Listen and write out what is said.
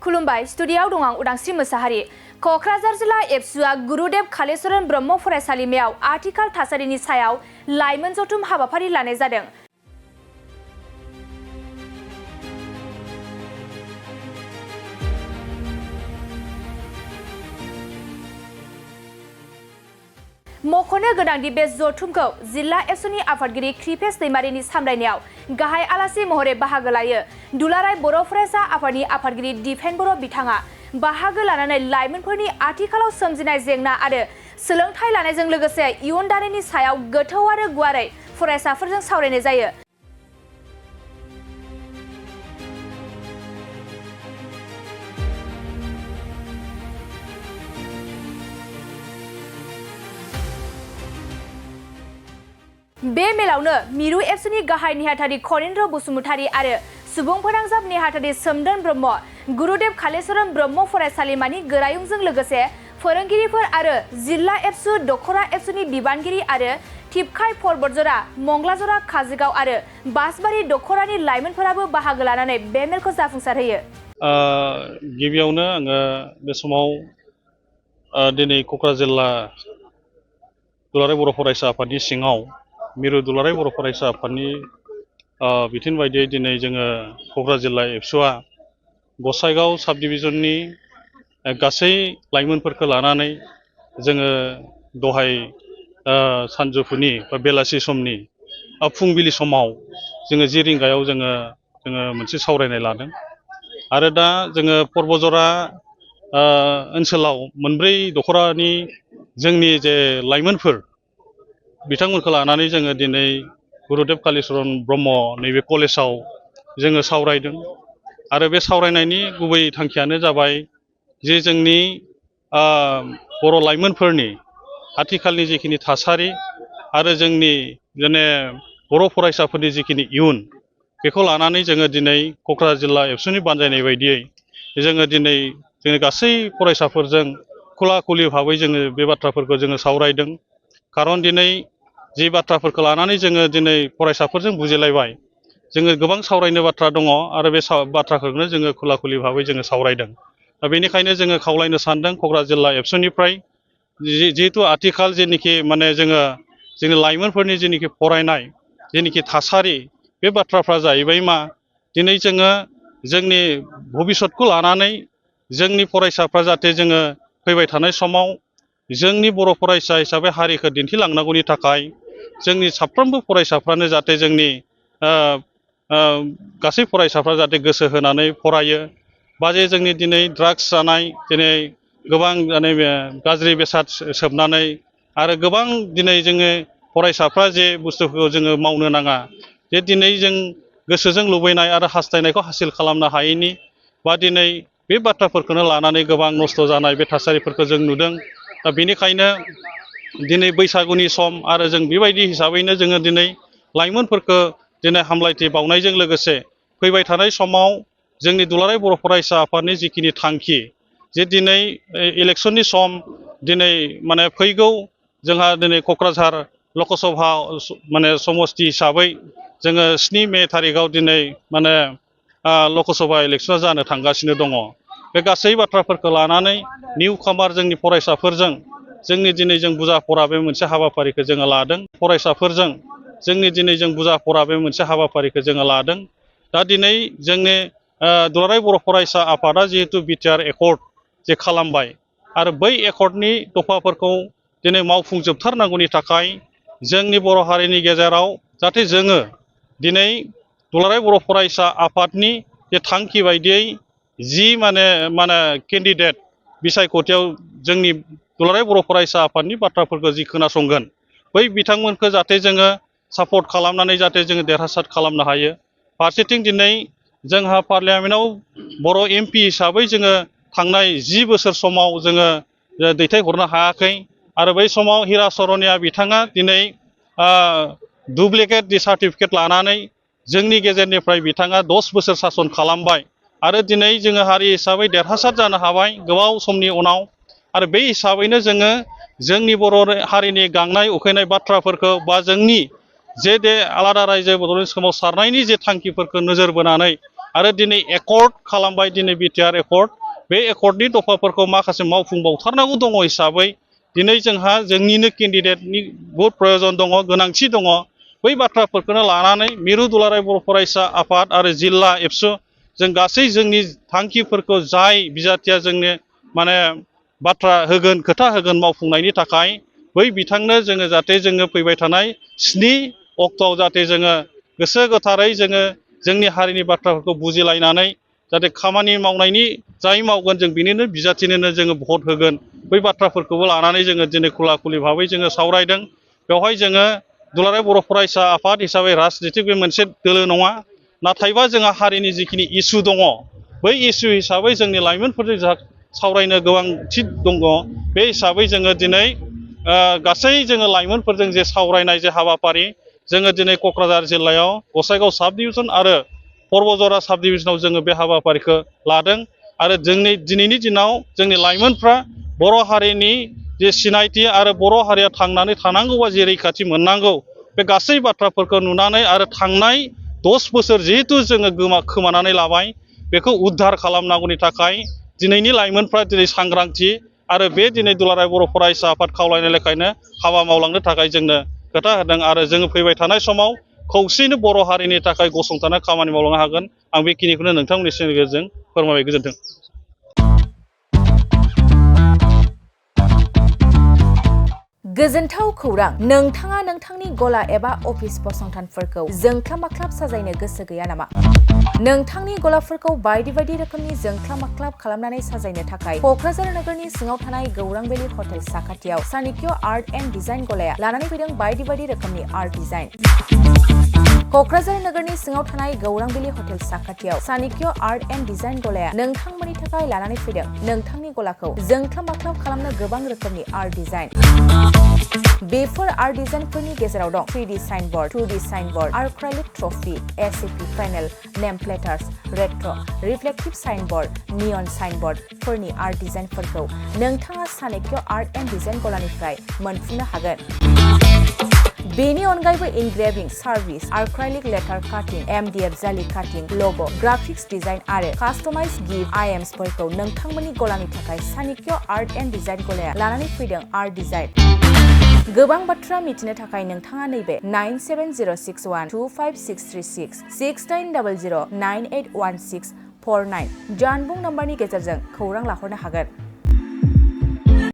खुलुमबाय स्टुडियाव दं आं उदांस्रि मोसाहारि क'क्राझार जिल्ला एबसुआ गुरुदेव कालिचरण ब्रह्म फरायसालिमायाव आथिखाल थासारिनि सायाव लाइमोन जथुम हाबाफारि लानाय जादों। मख'नो गोनांदि बे जथुमखौ जिल्ला एबसुनि आफादगिरि कृपेश दैमारिनि सामलायनायाव गाहाय आलासि महरै बाहागो लायो दुलाराय बर' फरायसा आफादनि आफादगिरि दिपेन बर' बिथाङा बाहागो लानानै लाइमोनफोरनि आथिखालाव सोमजिनाय जेंना आरो सोलोंथाइ लानायजों लोगोसे इयुन दानायनि सायाव गोथौ आरो गुवारै फरायसाफोरजों सावरायनाय जायो। बे मेलावनो मिरु एबसुनि गाहाय नेहाथारि खनिन्द्र बसुमतारी आरो सुबुं फोनांजाब नेहाथारि सोमदोन ब्रह्म गुरुदेव कालिचरण ब्रह्म फरायसालिमानि गोरायुंजों लोगोसे फोरोंगिरिफोर आरो जिल्ला एबसु दखरा एबसुनि बिबानगिरि आरो थिपखाय परबतजरा मंगलाजरा काजोगाव आरो बासबारि दखरानि लाइमोनफोराबो बाहागो लानानै बे मेलखौ जाफुंसारहोयो। गिबियावनो आङो बे समाव दिनै क'क्राझार जिल्ला दुलाराय बर' फरायसा आफादनि सिङाव मिरु दुलाराय बर' फरायसा आफादनि बिथोन बायदियै दिनै जोङो क'क्राझार जिल्ला एबसुआ गसाइगाव साब डिभिजननि गासै लाइमोनफोरखौ लानानै जोङो दहाय सानजौफुनि बा बेलासि समनि फुंबिलि समाव जोङो 10 रिंगायाव जोङो मोनसे सावरायनाय लादों आरो दा जोङो परबतजरा ओनसोलाव मोनब्रै दखरानि जोंनि जे लाइमोनफोर बिथांमोनखौ लानानै जोङो दिनै गुरुदेव कालिचरण ब्रह्म नैबे कलेजाव जोङो सावरायदों आरो बे सावरायनायनि गुबै थांखियानो जाबाय जे जोंनि बर' लाइमोनफोरनि आथिखालनि जिखिनि थासारि आरो जोंनि बर' फरायसाफोरनि जिखिनि इयुन बेखौ लानानै जोङो दिनै क'क्राझार जिल्ला एबसुनि बानजायनाय बायदियै जोङो दिनै जोंनि गासै फरायसाफोरजों खुला खुलि भाबै जोङो बे बाथ्राफोरखौ जोङो सावरायदों। खारन दिनै जि बाथ्राफोरखौ लानानै जोङो दिनै फरायसाफोरजों बुजिलायबाय जोङो गोबां सावरायनो बाथ्रा दङ आरो बे बाथ्राखौनो जोङो खुला खुलि भाबै जोङो सावरायदों। दा बेनिखायनो जोङो खावलायनो सानदों क'क्राझार जिल्ला एबसुनिफ्राय जिहेतु आथिखाल जेनिखि जोङो जोंनि लाइमोनफोरनि जेनिखि फरायनाय जेनिखि थासारि बे बाथ्राफ्रा जाहैबाय मा दिनै जोङो जोंनि भबिसतखौ लानानै जोंनि फरायसाफ्रा जाहाथे जोङो फैबाय थानाय समाव जोंनि बर' फरायसा हिसाबै हारिखौ दिन्थिलांनांगौनि थाखाय जोंनि साफ्रोमबो फरायसाफ्रानो जाहाथे जोंनि गासै फरायसाफ्रा जाहाथे गोसो होनानै फरायो बा जे जोंनि दिनै ड्राग्स जानाय दिनै गोबां गाज्रि बेसाद सोबनानै आरो गोबां दिनै जोङो फरायसाफ्रा जे बुस्थुफोरखौ जोङो मावनो नाङा जे दिनै जों गोसोजों लुबैनाय आरो हास्थायनायखौ हासिल खालामनो हायैनि बा दिनै बे बाथ्राफोरखौनो लानानै गोबां नस्थ' जानाय बे थासारिफोरखौ जों नुदों। दा बेनिखायनो दिनै बैसागुनि सम आरो जों बेबायदि हिसाबैनो जोङो दिनै लाइमोनफोरखौ दिनै हामलायथि बावनायजों लोगोसे फैबाय थानाय समाव जोंनि दुलाराय बर' फरायसा आफादनि जिखिनि थांखि जे दिनै इलेक्सननि सम दिनै फैगौ जोंहा दिनै क'क्राझार लकसभा समस्ति हिसाबै जोङो 7 मे थारिखआव दिनै लकसभा इलेक्सना जानो थांगासिनो दङ। बे गासै बाथ्राफोरखौ लानानै निउ कामार जोंनि फरायसाफोरजों जोंनि दिनै जों बुजा फरा बे मोनसे हाबाफारिखौ जोङो लादों फरायसाफोरजों जोंनि दिनै जों बुजा फरा बे मोनसे हाबाफारिखौ जोङो लादों। दा दिनै जोंनि दुलाराय बर' फरायसा आफादा जिहेतु बिटिआर एकर्ड जे खालामबाय आरो बै एकर्डनि दफाफोरखौ दिनै मावफुंजोबथारनांगौनि थाखाय जोंनि बर' हारिनि गेजेराव जाहाथे जोङो दिनै दुलाराय बर' फरायसा आफादनि जे थांखि बायदियै जि केन्डिडेट बिसायख'थियाव जोंनि दुलाराय बर' फरायसा आफादनि बाथ्राफोरखौ जि खोनासंगोन बै बिथांमोनखौ जाहाथे जोङो सापर्ट खालामनानै जाहाथे जोङो देरहासार खालामनो हायो। फारसेथिं दिनै जोंहा पार्लियामेन्टआव बर' MP हिसाबै जोङो थांनाय 10 बोसोर समाव जोङो दैथायहरनो हायाखै आरो बै समाव हिरा सरनिया बिथाङा दिनै डुप्लिकेट सार्टिफिकेट लानानै जोंनि गेजेरनिफ्राय बिथाङा 10 बोसोर सासन खालामबाय आरो दिनै जोङो हारि हिसाबै देरहासार जानो हाबाय गोबाव समनि उनाव आरो बे हिसाबैनो जोङो जोंनि बर' हारिनि गांनाय उखैनाय बाथ्राफोरखौ बा जोंनि जे आलादा रायजो बड'लेण्ड सोमावसारनायनि जे थांखिफोरखौ नोजोर बोनानै आरो दिनै एकर्ड खालामबाय दिनै बिटिआर एकर्ड बे एकर्डनि दफाफोरखौ माखासे मावफुंबावथारनांगौ दङ हिसाबै दिनै जोंहा जोंनिनो केन्डिडेटनि बहुद प्रयजन दङ गोनांथि दङ बै बाथ्राफोरखौनो लानानै मिरु दुलाराय बर' फरायसा आफाद आरो जिल्ला एबसु जों गासै जोंनि थांखिफोरखौ जाय बिजाथिया जोंनो माने बाथ्रा होगोन खोथा होगोन मावफुंनायनि थाखाय बै बिथांनो जोङो जाहाथे जोङो फैबाय थानाय 7 अक्ट'आव जाहाथे जोङो गोसो गोथारै जोङो जोंनि हारिनि बाथ्राफोरखौ बुजिलायनानै जाहाथे खामानि मावनायनि जाय मावगोन जों बिनिनो बिजाथिनोनो जोङो भट होगोन बै बाथ्राफोरखौबो लानानै जोङो दिनै खुला खुलि भाबै जोङो सावरायदों बेवहाय जोङो दुलाराय बर' फरायसा आफाद हिसाबै राजनितिक बे मोनसे दोलो नङा नाथायबा जोंहा हारिनि जिखिनि इसु दङ बै इसु हिसाबै जोंनि लाइमोनफोरजों जा सावरायनो गोबांथि दङ बे हिसाबै जोङो दिनै गासै जोङो लाइमोनफोरजों जे सावरायनाय जे हाबाफारि जोङो दिनै क'क्राझार जिल्लायाव गसाइगाव साब डिभिजन आरो पर्बजरा साब डिभिजनाव जोङो बे हाबाफारिखौ लादों आरो जोंनि दिनैनि दिनाव जोंनि लाइमोनफ्रा बर' हारिनि जे सिनायथि आरो बर' हारिया थांनानै थानांगौबा जे रैखाथि मोननांगौ बे गासै बाथ्राफोरखौ नुनानै आरो थांनाय 10 बोसोर जिहेतु जोङो खोमानानै लाबाय बेखौ उद्धार खालामनांगौनि थाखाय दिनैनि लाइमोनफ्रा दिनै सांग्रांथि आरो बे दिनै दुलाराय बर' फरायसा आफाद खावलायनाय लेखायनो हाबा मावलांनो थाखाय जोंनो खोथा होदों आरो जोङो फैबाय थानाय समाव खौसेयैनो बर' हारिनि थाखाय गसंथाना खामानि मावलांनो हागोन आं बेखिनिखौनो नोंथांमोननि गेजेरजों फोरमायबाय गोजोन्थों। गोजोनथाव खौरां नोंथाङा नोंथांनि गला एबा अफिस फसंथानफोरखौ जोंख्लाब माख्लाब साजायनो गोसो गैया नामा? नोंथांनि गलाफोरखौ बायदि बायदि रोखोमनि जोंख्लाब माख्लाब खालामनानै साजायनो थाखाय क'क्राझार नोगोरनि सिङाव थानाय गौरां भेलि हटेल साखाथियाव सानिक्य आर्ट एन्ड डिजाइन गलाया लानानै फैदों बायदि बायदि रोखोमनि आर्ट डिजाइन। क'क्राझार नोगोरनि सिङाव थानाय गौरां भेलि हटेल साखाथियाव सानिक्य आर्ट एन्ड डिजाइन गलाया नोंथांमोननि थाखाय लानानै फैदों नोंथांनि गलाखौ जोंख्लाब माख्लाब खालामनो गोबां रोखोमनि आर्ट डिजाइन। बेफोर आर्ट डिजाइनफोरनि गेजेराव दं 3D signboard, 2D signboard, acrylic trophy, SAP panel, name प्लेटार्स, रेट्र, रिफ्लेक्टिभ साइनबोर्ड, नियन साइनबोर्डफोरनि आर्ट डिजाइनफोरखौ नोंथाङा सानिक्य आर्ट एन्ड डिजाइन गलानिफ्राय मोनफुंनो हागोन। बेनि अनगायैबो इनग्रेभिं, सार्भिस, आर्क्राइलिक लेटार काटिं, MDF जालि काटिं, लग', ग्राफिक्स डिजाइन आरो कास्टमाइज गिफ्ट आइटेम्सफोरखौ नोंथांमोननि गलानि थाखाय सानिक्य आर्ट एन्ड डिजाइन गलाया लानानै फैदों आर्ट डिजाइन। गोबां बाथ्रा मिथिनो थाखाय नोंथाङा नैबे 9706125636 6800981649 जानबुं नम्बरनि गेजेरजों खौरां लाहरनो हागोन।